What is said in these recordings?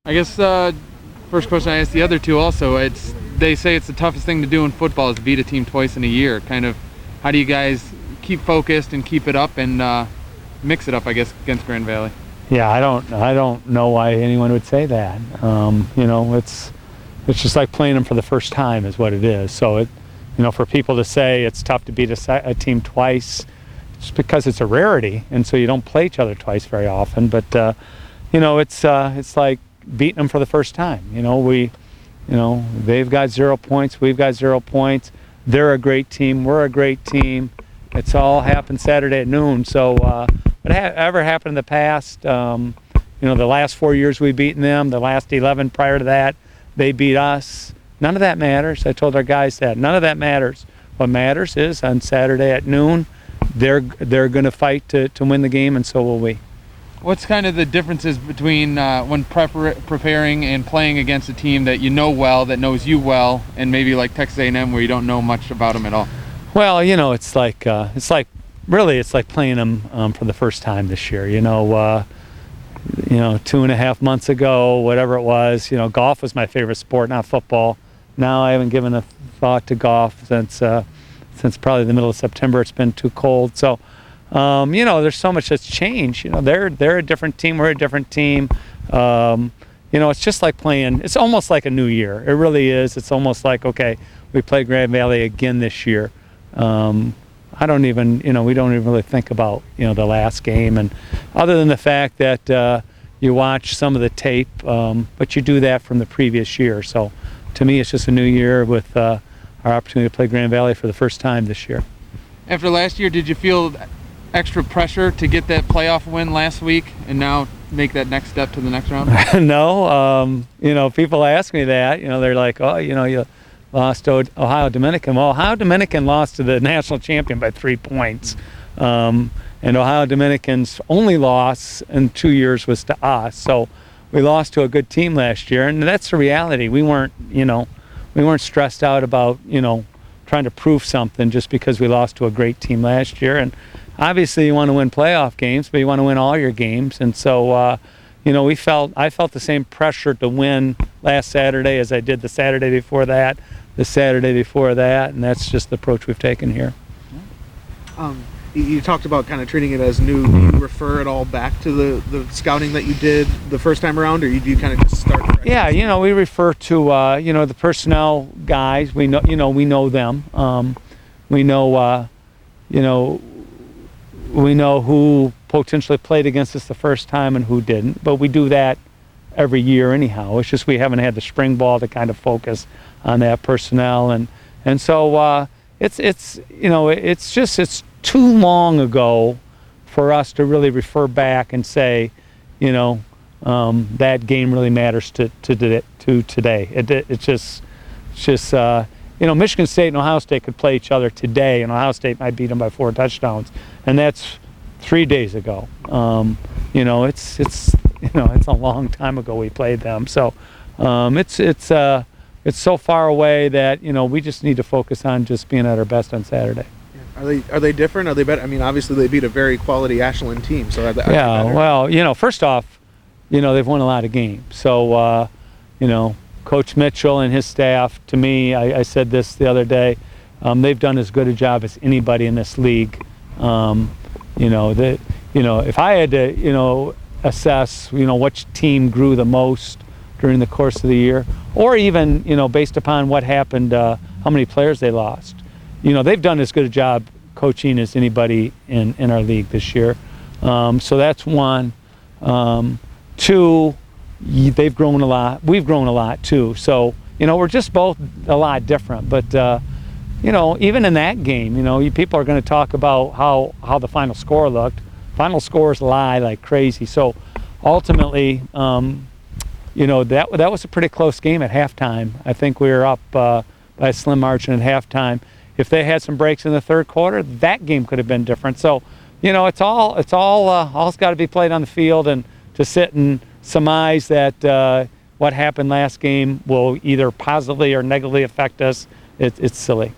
I guess first question I asked the other two also, they say it's the toughest thing to do in football is beat a team twice in a year. Kind of, how do you guys keep focused and keep it up and mix it up, I guess, against Grand Valley? Yeah, I don't know why anyone would say that. It's just like playing them for the first time is what it is. So for people to say it's tough to beat a team twice, it's because it's a rarity, and so you don't play each other twice very often. But it's like beating them for the first time. They've got 0 points, we've got 0 points. They're a great team, we're a great team. It's all happened Saturday at noon. So whatever happened in the past, the last 4 years we've beaten them, the last 11 prior to that, they beat us. None of that matters. I told our guys that. None of that matters. What matters is on Saturday at noon, they're going to fight to win the game, and so will we. What's kind of the differences between when preparing and playing against a team that you know well, that knows you well, and maybe like Texas A&M where you don't know much about them at all? Well, it's like playing them for the first time this year. 2.5 months ago, whatever it was, golf was my favorite sport, not football. Now I haven't given a thought to golf since probably the middle of September. It's been too cold. So, there's so much that's changed. They're a different team. We're a different team. It's just like playing. It's almost like a new year. It really is. It's almost like, okay, we play Grand Valley again this year. We don't even really think about, the last game. And other than the fact that you watch some of the tape, but you do that from the previous year. So to me, it's just a new year with our opportunity to play Grand Valley for the first time this year. After last year, did you feel extra pressure to get that playoff win last week and now make that next step to the next round? No. People ask me that. They're like, oh, you lost to Ohio Dominican. Well, Ohio Dominican lost to the national champion by 3 points. And Ohio Dominican's only loss in 2 years was to us. So we lost to a good team last year, and that's the reality. We weren't stressed out about, trying to prove something just because we lost to a great team last year. And obviously you want to win playoff games, but you want to win all your games. And so, I felt the same pressure to win last Saturday as I did the Saturday before that, the Saturday before that, and that's just the approach we've taken here. You talked about kind of treating it as new. Do you refer it all back to the scouting that you did the first time around, or do you kind of just start fresh? Yeah, we refer to the personnel guys. We know them. We know who potentially played against us the first time and who didn't. But we do that every year anyhow. It's just we haven't had the spring ball to kind of focus on that personnel, and so it's too long ago for us to really refer back and say, that game really matters to today. It's just Michigan State and Ohio State could play each other today, and Ohio State might beat them by 4 touchdowns, and that's 3 days ago. It's a long time ago we played them. So it's so far away that we just need to focus on just being at our best on Saturday. Are they different? Are they better? I mean, obviously they beat a very quality Ashland team. So are they better? Well, first off, they've won a lot of games. So Coach Mitchell and his staff, to me, I said this the other day, they've done as good a job as anybody in this league. If I had to, assess, which team grew the most during the course of the year, or even, based upon what happened, how many players they lost. They've done as good a job coaching as anybody in our league this year. So that's one. Two, they've grown a lot. We've grown a lot too. So, we're just both a lot different. But, even in that game, people are going to talk about how the final score looked. Final scores lie like crazy. So ultimately, that was a pretty close game at halftime. I think we were up by a slim margin at halftime. If they had some breaks in the third quarter, that game could have been different. So, all's got to be played on the field, and to sit and surmise that what happened last game will either positively or negatively affect us, it's silly.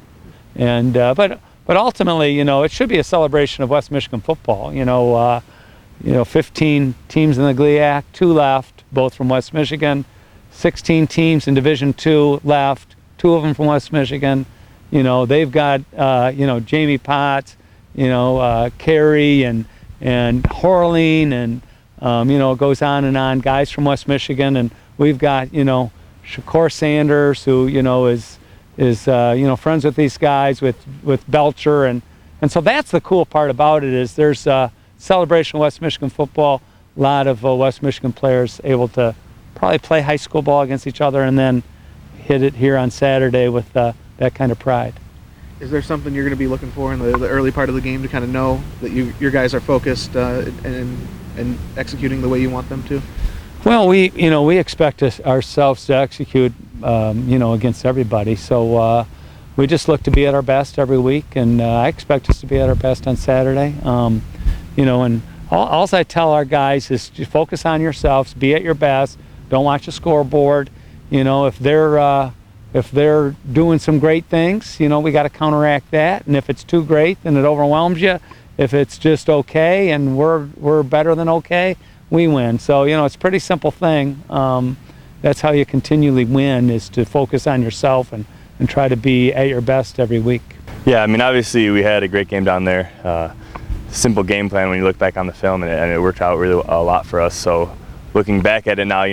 And but ultimately, it should be a celebration of West Michigan football. 15 teams in the GLIAC, 2 left. both from West Michigan. 16 teams in Division II left, 2 of them from West Michigan. You know, they've got, Jamie Potts, Carey and Horling, and, it goes on and on, guys from West Michigan. And we've got, Shakur Sanders, who, is friends with these guys, with Belcher. And so that's the cool part about it, is there's a celebration of West Michigan football. A lot of West Michigan players able to probably play high school ball against each other and then hit it here on Saturday with that kind of pride. Is there something you're going to be looking for in the early part of the game to kind of know that your guys are focused and executing the way you want them to? Well, we expect ourselves to execute, against everybody. So we just look to be at our best every week, and I expect us to be at our best on Saturday. And all I tell our guys is to focus on yourselves, be at your best. Don't watch the scoreboard. If they're doing some great things, we got to counteract that. And if it's too great, then it overwhelms you. If it's just okay and we're better than okay, we win. So it's a pretty simple thing. That's how you continually win, is to focus on yourself and try to be at your best every week. Yeah, I mean, obviously we had a great game down there. Simple game plan when you look back on the film, and it worked out really a lot for us. So looking back at it now,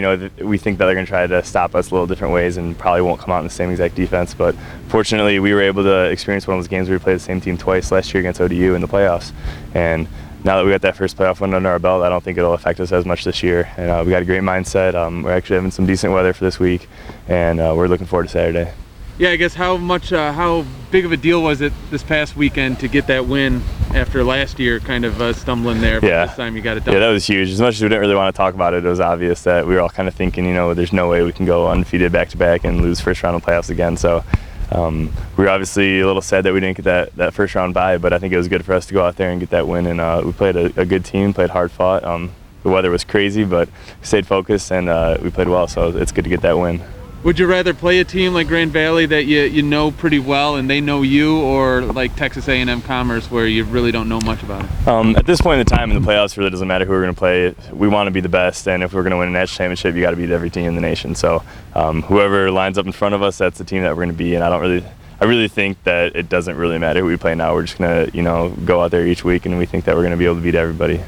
we think that they're going to try to stop us a little different ways and probably won't come out in the same exact defense. But fortunately, we were able to experience one of those games where we played the same team twice last year against ODU in the playoffs. And now that we got that first playoff win under our belt, I don't think it'll affect us as much this year. And we got a great mindset. We're actually having some decent weather for this week, and we're looking forward to Saturday. Yeah, I guess how big of a deal was it this past weekend to get that win after last year kind of stumbling there, but this time you got it done? Yeah, that was huge. As much as we didn't really want to talk about it, it was obvious that we were all kind of thinking, there's no way we can go undefeated back-to-back and lose first round of playoffs again. So we were obviously a little sad that we didn't get that first round bye, but I think it was good for us to go out there and get that win. And we played a good team, played hard fought. The weather was crazy, but we stayed focused, and we played well, so it's good to get that win. Would you rather play a team like Grand Valley that you know pretty well and they know you, or like Texas A&M Commerce where you really don't know much about it? At this point in the time in the playoffs, it really doesn't matter who we're going to play. We want to be the best, and if we're going to win a national championship, you got to beat every team in the nation. So whoever lines up in front of us, that's the team that we're going to be. And I really think that it doesn't really matter who we play now. We're just going to go out there each week, and we think that we're going to be able to beat everybody.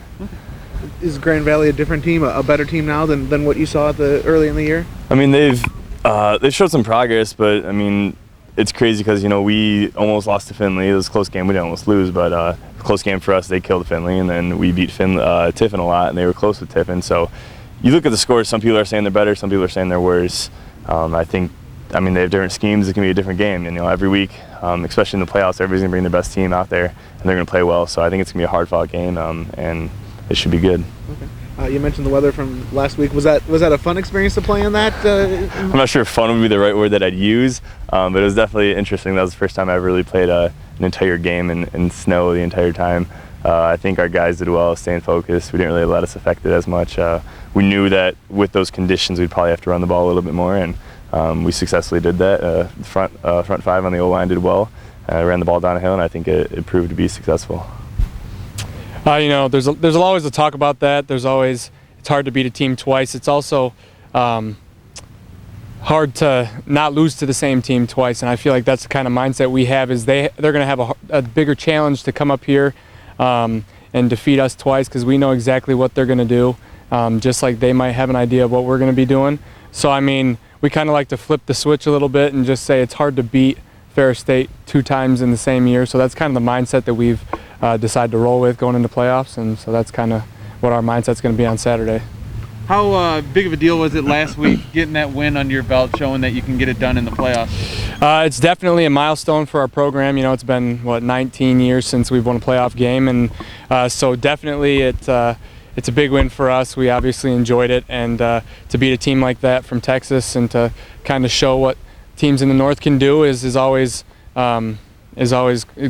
Is Grand Valley a different team, a better team now than what you saw early in the year? I mean, they've showed some progress, but I mean, it's crazy because we almost lost to Findlay. It was a close game. We didn't almost lose, but close game for us. They killed Findlay, and then we beat Tiffin a lot, and they were close with Tiffin. So you look at the scores. Some people are saying they're better. Some people are saying they're worse. I mean, they have different schemes. It can be a different game. And every week, especially in the playoffs, everybody's gonna bring their best team out there, and they're gonna play well. So I think it's gonna be a hard-fought game, and it should be good. Okay. You mentioned the weather from last week. Was that a fun experience to play in that? I'm not sure if fun would be the right word that I'd use, but it was definitely interesting. That was the first time I ever really played an entire game in snow the entire time. I think our guys did well staying focused. We didn't really let us affect it as much. We knew that with those conditions we'd probably have to run the ball a little bit more, and we successfully did that. Front five on the O-line did well. Ran the ball down a hill, and I think it proved to be successful. There's always a talk about that. It's hard to beat a team twice. It's also hard to not lose to the same team twice, and I feel like that's the kind of mindset we have. Is they're going to have a bigger challenge to come up here and defeat us twice, because we know exactly what they're going to do, just like they might have an idea of what we're going to be doing. So I mean, we kind of like to flip the switch a little bit and just say it's hard to beat Ferris State 2 times in the same year. So that's kind of the mindset that we've decided to roll with going into playoffs, and so that's kind of what our mindset's going to be on Saturday. How big of a deal was it last week getting that win under your belt, showing that you can get it done in the playoffs? It's definitely a milestone for our program. It's been 19 years since we've won a playoff game, and so definitely it's a big win for us. We obviously enjoyed it, and to beat a team like that from Texas and to kind of show what teams in the North can do is always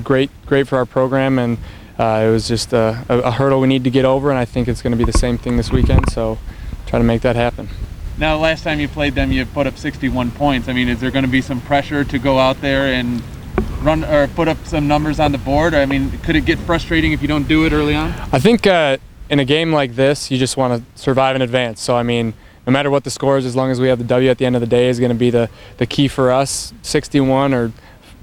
great for our program, and it was just a hurdle we need to get over, and I think it's going to be the same thing this weekend, so try to make that happen. Now, last time you played them, you put up 61 points. I mean, is there going to be some pressure to go out there and run or put up some numbers on the board? I mean, could it get frustrating if you don't do it early on? I think in a game like this, you just want to survive in advance. So I mean, no matter what the score is, as long as we have the W at the end of the day is going to be the key for us. 61 or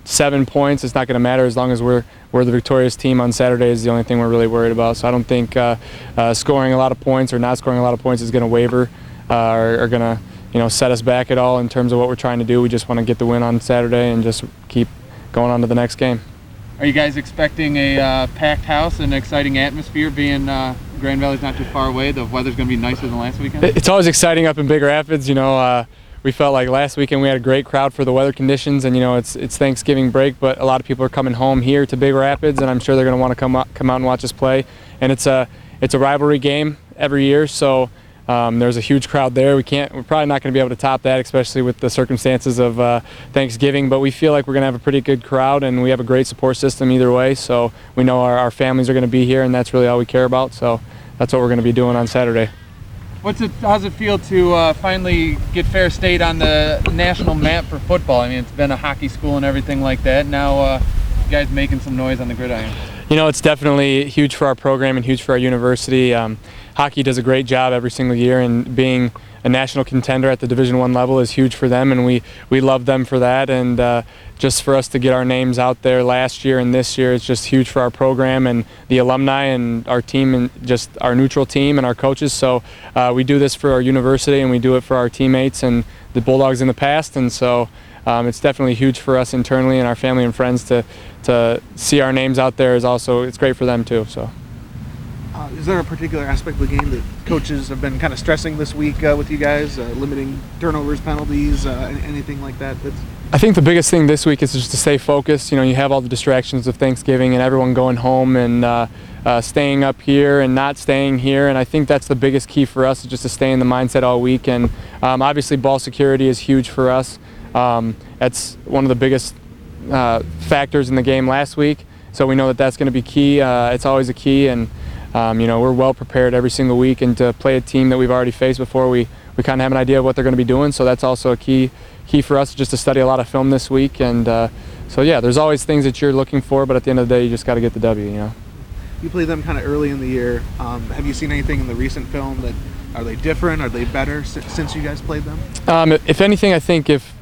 7 points, it's not going to matter as long as we're the victorious team on Saturday is the only thing we're really worried about. So I don't think scoring a lot of points or not scoring a lot of points is going to waver or going to set us back at all in terms of what we're trying to do. We just want to get the win on Saturday and just keep going on to the next game. Are you guys expecting a packed house and an exciting atmosphere being Grand Valley's not too far away? The weather's going to be nicer than last weekend? It's always exciting up in Big Rapids. We felt like last weekend we had a great crowd for the weather conditions, and it's Thanksgiving break, but a lot of people are coming home here to Big Rapids, and I'm sure they're going to want to come out and watch us play. And it's a rivalry game every year, so there's a huge crowd there. We're probably not going to be able to top that, especially with the circumstances of Thanksgiving, but we feel like we're going to have a pretty good crowd, and we have a great support system either way, so we know our families are going to be here, and that's really all we care about, so that's what we're going to be doing on Saturday. How's it feel to finally get Ferris State on the national map for football? I mean, it's been a hockey school and everything like that. Now you guys making some noise on the gridiron. It's definitely huge for our program and huge for our university. Hockey does a great job every single year, and being a national contender at the Division I level is huge for them, and we love them for that. And just for us to get our names out there last year and this year is just huge for our program and the alumni and our team and just our neutral team and our coaches. So we do this for our university, and we do it for our teammates and the Bulldogs in the past. And so it's definitely huge for us internally and our family and friends to see our names out there. It's great for them too. So. Is there a particular aspect of the game that coaches have been kind of stressing this week with you guys, limiting turnovers, penalties, anything like that? I think the biggest thing this week is just to stay focused. You have all the distractions of Thanksgiving and everyone going home and staying up here and not staying here, and I think that's the biggest key for us, is just to stay in the mindset all week. And obviously ball security is huge for us. That's one of the biggest factors in the game last week, so we know that that's going to be key. It's always a key, and we're well prepared every single week, and to play a team that we've already faced before, we kind of have an idea of what they're going to be doing, so that's also a key for us, just to study a lot of film this week. And so yeah, there's always things that you're looking for, but at the end of the day, you just got to get the W. You played them kind of early in the year. Have you seen anything in the recent film that are they different? Are they better since you guys played them? If anything, I think if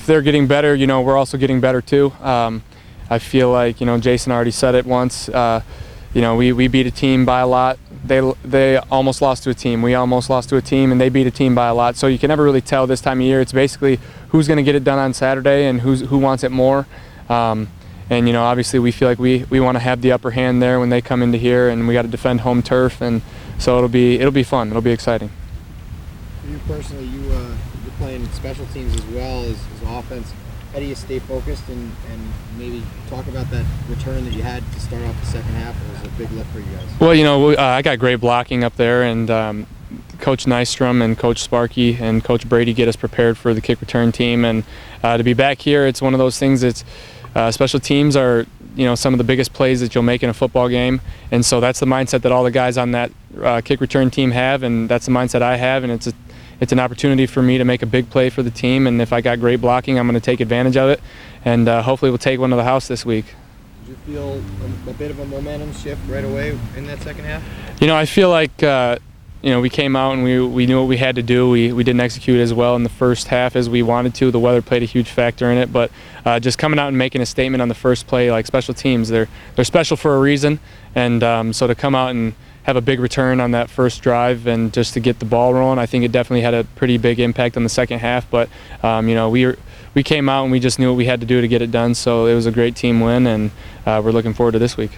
they're getting better, we're also getting better too. I feel like Jason already said it once. We beat a team by a lot. They almost lost to a team. We almost lost to a team, and they beat a team by a lot. So you can never really tell this time of year. It's basically who's going to get it done on Saturday and who wants it more. And obviously we feel like we want to have the upper hand there when they come into here, and we got to defend home turf, and so it'll be fun. It'll be exciting. For you personally, you're playing special teams as well as offense. How do you stay focused and maybe talk about that return that you had to start off the second half? It was a big lift for you guys. Well, I got great blocking up there, and Coach Nystrom and Coach Sparky and Coach Brady get us prepared for the kick return team. And to be back here, it's one of those things that's special teams are some of the biggest plays that you'll make in a football game, and so that's the mindset that all the guys on that kick return team have, and that's the mindset I have, and it's an opportunity for me to make a big play for the team, and if I got great blocking, I'm going to take advantage of it, and hopefully we'll take one to the house this week. Did you feel a bit of a momentum shift right away in that second half? I feel like we came out and we knew what we had to do. We didn't execute as well in the first half as we wanted to. The weather played a huge factor in it, but just coming out and making a statement on the first play, like special teams, they're special for a reason, and so to come out and have a big return on that first drive and just to get the ball rolling, I think it definitely had a pretty big impact on the second half. But we came out and we just knew what we had to do to get it done, so it was a great team win, and we're looking forward to this week.